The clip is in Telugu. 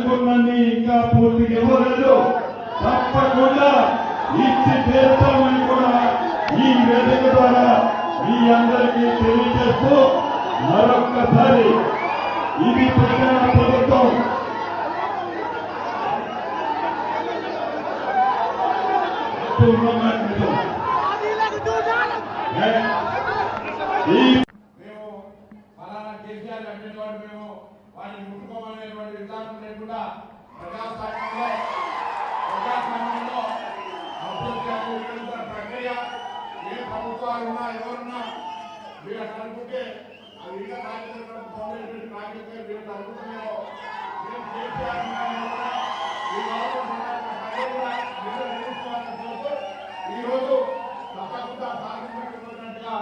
అనుకున్నది ఇంకా పూర్తిగా ఇవ్వలేదు. తప్పకుండా ఇచ్చి తీర్చామని కూడా ఈ వేదిక ద్వారా మీ అందరికీ తెలియజేస్తూ మరొక్కసారి ఇది ప్రజల ప్రభుత్వం. మేము ఫలానా కేసీఆర్ అనేటువంటి మేము వారిని ముట్టుకోమనేటువంటి విధానం లేకుండా ప్రజాస్వామ్యంలో ప్రక్రియ ఏ ప్రభుత్వాలు ఉన్నా ఎవరున్నా మీరు అట్లా అనుకుంటే అది ఇంకా నాయకులు మీరు అనుకుంటున్నారో మీరు కేసీఆర్ ఈరోజు తప్పకుండా సాధించినట్టుగా